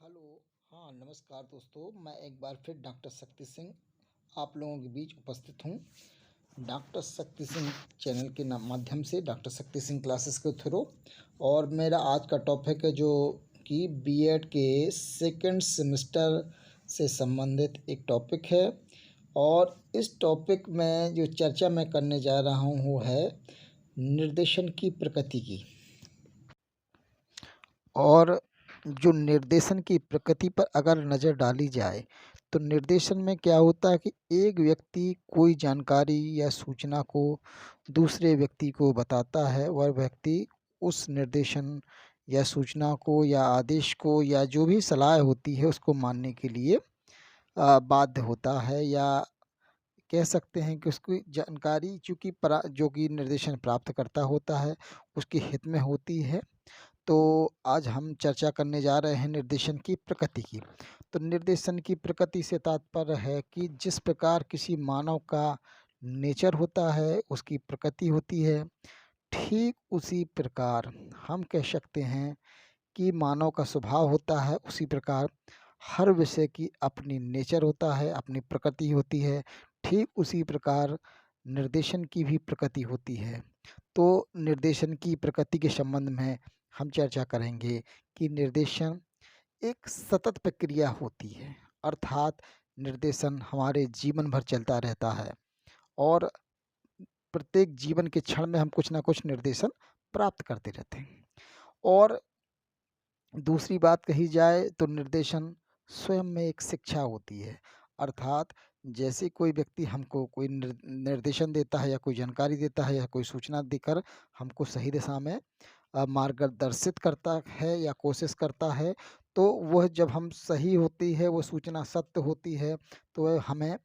Hello. हाँ, नमस्कार दोस्तों। मैं एक बार फिर डॉक्टर शक्ति सिंह आप लोगों के बीच उपस्थित हूँ। डॉक्टर शक्ति सिंह चैनल के माध्यम से डॉक्टर शक्ति सिंह क्लासेस के थ्रू। और मेरा आज का टॉपिक है जो कि बीएड के सेकंड सेमेस्टर से संबंधित एक टॉपिक है। और इस टॉपिक में जो चर्चा मैं करने जा रहा हूँ वो है निर्देशन की प्रकृति की। और जो निर्देशन की प्रकृति पर अगर नज़र डाली जाए तो निर्देशन में क्या होता है कि एक व्यक्ति कोई जानकारी या सूचना को दूसरे व्यक्ति को बताता है। वह व्यक्ति उस निर्देशन या सूचना को या आदेश को या जो भी सलाह होती है उसको मानने के लिए बाध्य होता है, या कह सकते हैं कि उसकी जानकारी चूँकि जो कि निर्देशन प्राप्त करता होता है उसके हित में होती है। तो आज हम चर्चा करने जा रहे हैं निर्देशन की प्रकृति की। तो निर्देशन की प्रकृति से तात्पर्य है कि जिस प्रकार किसी मानव का नेचर होता है, उसकी प्रकृति होती है, ठीक उसी प्रकार हम कह सकते हैं कि मानव का स्वभाव होता है। उसी प्रकार हर विषय की अपनी नेचर होता है, अपनी प्रकृति होती है। ठीक उसी प्रकार निर्देशन की भी प्रकृति होती है। तो निर्देशन की प्रकृति के संबंध में हम चर्चा करेंगे कि निर्देशन एक सतत प्रक्रिया होती है, अर्थात निर्देशन हमारे जीवन भर चलता रहता है और प्रत्येक जीवन के क्षण में हम कुछ ना कुछ निर्देशन प्राप्त करते रहते हैं। और दूसरी बात कही जाए तो निर्देशन स्वयं में एक शिक्षा होती है, अर्थात जैसे कोई व्यक्ति हमको कोई निर्देशन देता है या कोई जानकारी देता है या कोई सूचना देकर हमको सही दिशा में मार्गदर्शित करता है या कोशिश करता है, तो वह जब हम सही होती है, वो सूचना सत्य होती है, तो वह हमें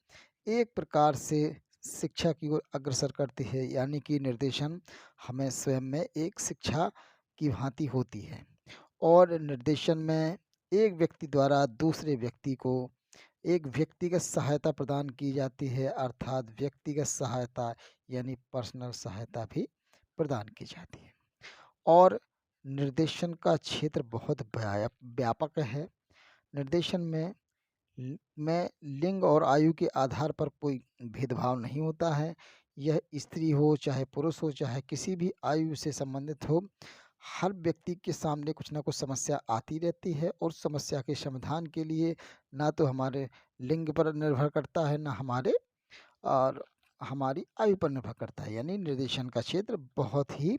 एक प्रकार से शिक्षा की ओर अग्रसर करती है। यानी कि निर्देशन हमें स्वयं में एक शिक्षा की भांति होती है। और निर्देशन में एक व्यक्ति द्वारा दूसरे व्यक्ति को एक व्यक्तिगत सहायता प्रदान की जाती है, अर्थात व्यक्तिगत सहायता यानी पर्सनल सहायता भी प्रदान की जाती है। और निर्देशन का क्षेत्र बहुत व्यापक है। निर्देशन में लिंग और आयु के आधार पर कोई भेदभाव नहीं होता है। यह स्त्री हो चाहे पुरुष हो, चाहे किसी भी आयु से संबंधित हो, हर व्यक्ति के सामने कुछ ना कुछ समस्या आती रहती है। और समस्या के समाधान के लिए ना तो हमारे लिंग पर निर्भर करता है, ना और हमारी आयु पर निर्भर करता है। यानी निर्देशन का क्षेत्र बहुत ही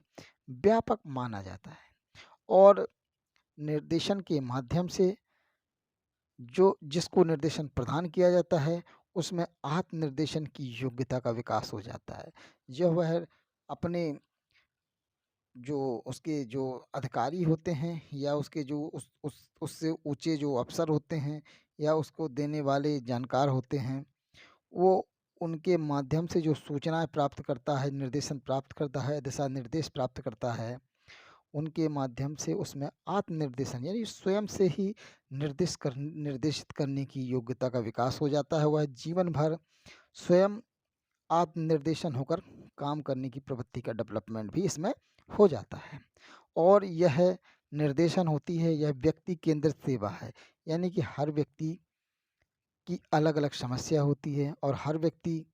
व्यापक माना जाता है। और निर्देशन के माध्यम से जो जिसको निर्देशन प्रदान किया जाता है उसमें आत्मनिर्देशन की योग्यता का विकास हो जाता है। जब वह अपने जो उसके जो अधिकारी होते हैं या उसके जो उससे ऊंचे जो अफसर होते हैं या उसको देने वाले जानकार होते हैं, वो उनके माध्यम से जो सूचनाएं प्राप्त करता है, निर्देशन प्राप्त करता है, दिशा निर्देश प्राप्त करता है, उनके माध्यम से उसमें आत्मनिर्देशन यानी स्वयं से ही निर्देशित करने की योग्यता का विकास हो जाता है। वह जीवन भर स्वयं आत्मनिर्देशन होकर काम करने की प्रवृत्ति का डेवलपमेंट भी इसमें हो जाता है। और यह निर्देशन होती है, यह व्यक्ति केंद्रित सेवा है। यानी कि हर व्यक्ति की अलग अलग समस्या होती है और हर व्यक्ति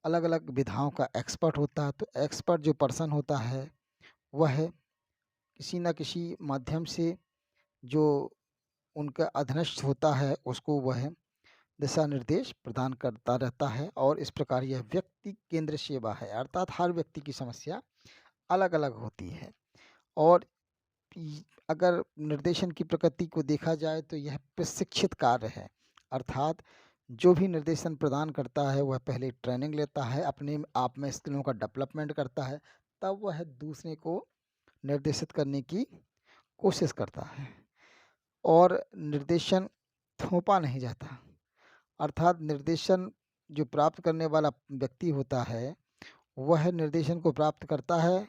अलग अलग विधाओं का एक्सपर्ट होता है। तो एक्सपर्ट जो पर्सन होता है वह किसी न किसी माध्यम से जो उनका अधीनस्थ होता है उसको वह दिशा निर्देश प्रदान करता रहता है। और इस प्रकार यह व्यक्ति केंद्र सेवा है, अर्थात हर व्यक्ति की समस्या अलग अलग होती है। और अगर निर्देशन की प्रकृति को देखा जाए तो यह प्रशिक्षित कार्य है, अर्थात जो भी निर्देशन प्रदान करता है वह पहले ट्रेनिंग लेता है, अपने आप में स्किलों का डेवलपमेंट करता है, तब वह दूसरे को निर्देशित करने की कोशिश करता है। और निर्देशन थोपा नहीं जाता, अर्थात निर्देशन जो प्राप्त करने वाला व्यक्ति होता है वह निर्देशन को प्राप्त करता है,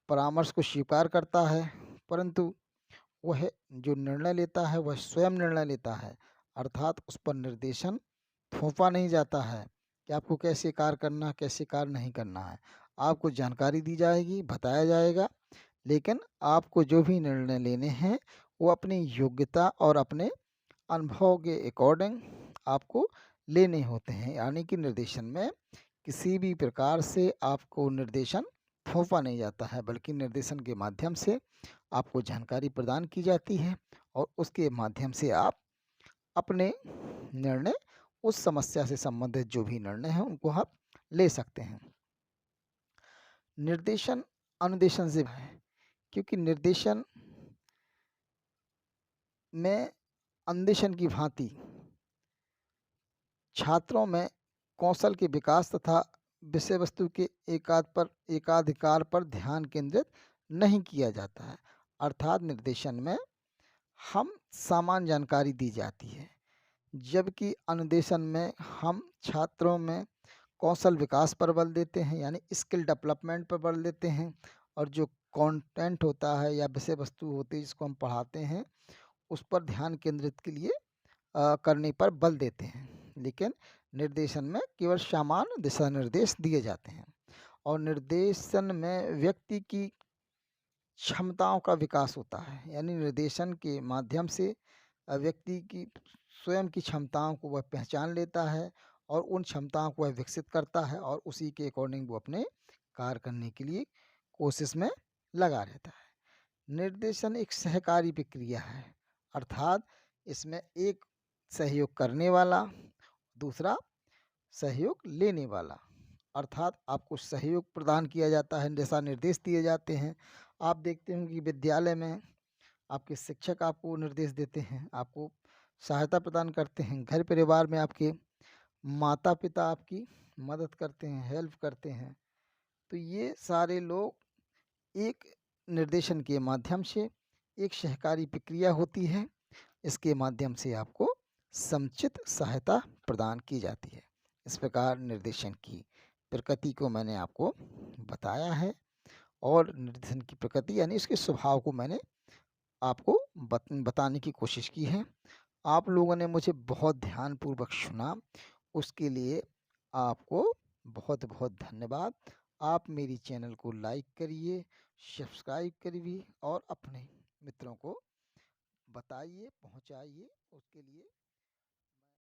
परामर्श को स्वीकार करता है, परंतु वह जो निर्णय लेता है वह स्वयं निर्णय लेता है। अर्थात उस पर निर्देशन थोपा नहीं जाता है कि आपको कैसे कार्य करना, कैसे कार्य नहीं करना है। आपको जानकारी दी जाएगी, बताया जाएगा, लेकिन आपको जो भी निर्णय लेने हैं वो अपनी योग्यता और अपने अनुभव के अकॉर्डिंग आपको लेने होते हैं। यानी कि निर्देशन में किसी भी प्रकार से आपको निर्देशन थोपा नहीं जाता है, बल्कि निर्देशन के माध्यम से आपको जानकारी प्रदान की जाती है और उसके माध्यम से आप अपने निर्णय, उस समस्या से संबंधित जो भी निर्णय हैं उनको आप ले सकते हैं। निर्देशन अनुदेशन से है, क्योंकि निर्देशन में अन्वेषण की भांति छात्रों में कौशल के विकास तथा विषय वस्तु के एकाधिकार पर ध्यान केंद्रित नहीं किया जाता है। अर्थात निर्देशन में हम सामान्य जानकारी दी जाती है, जबकि अनुदेशन में हम छात्रों में कौशल विकास पर बल देते हैं, यानी स्किल डेवलपमेंट पर बल देते हैं, और जो कंटेंट होता है या विषय वस्तु होती है जिसको हम पढ़ाते हैं उस पर ध्यान केंद्रित के लिए करने पर बल देते हैं। लेकिन निर्देशन में केवल सामान्य दिशा निर्देश दिए जाते हैं और निर्देशन में व्यक्ति की क्षमताओं का विकास होता है। यानी निर्देशन के माध्यम से व्यक्ति की स्वयं की क्षमताओं को वह पहचान लेता है और उन क्षमताओं को वह विकसित करता है और उसी के अकॉर्डिंग वो अपने कार्य करने के लिए कोशिश में लगा रहता है। निर्देशन एक सहकारी प्रक्रिया है, अर्थात इसमें एक सहयोग करने वाला, दूसरा सहयोग लेने वाला, अर्थात आपको सहयोग प्रदान किया जाता है, दिशा निर्देश दिए जाते हैं। आप देखते होंगे कि विद्यालय में आपके शिक्षक आपको निर्देश देते हैं, आपको सहायता प्रदान करते हैं। घर परिवार में आपके माता पिता आपकी मदद करते हैं, हेल्प करते हैं। तो ये सारे लोग एक निर्देशन के माध्यम से, एक सहकारी प्रक्रिया होती है, इसके माध्यम से आपको समुचित सहायता प्रदान की जाती है। इस प्रकार निर्देशन की प्रकृति को मैंने आपको बताया है और निर्देशन की प्रकृति यानी इसके स्वभाव को मैंने आपको बताने की कोशिश की है। आप लोगों ने मुझे बहुत ध्यानपूर्वक सुना, उसके लिए आपको बहुत बहुत धन्यवाद। आप मेरी चैनल को लाइक करिए, सब्सक्राइब करिए और अपने मित्रों को बताइए, पहुंचाइए, उसके लिए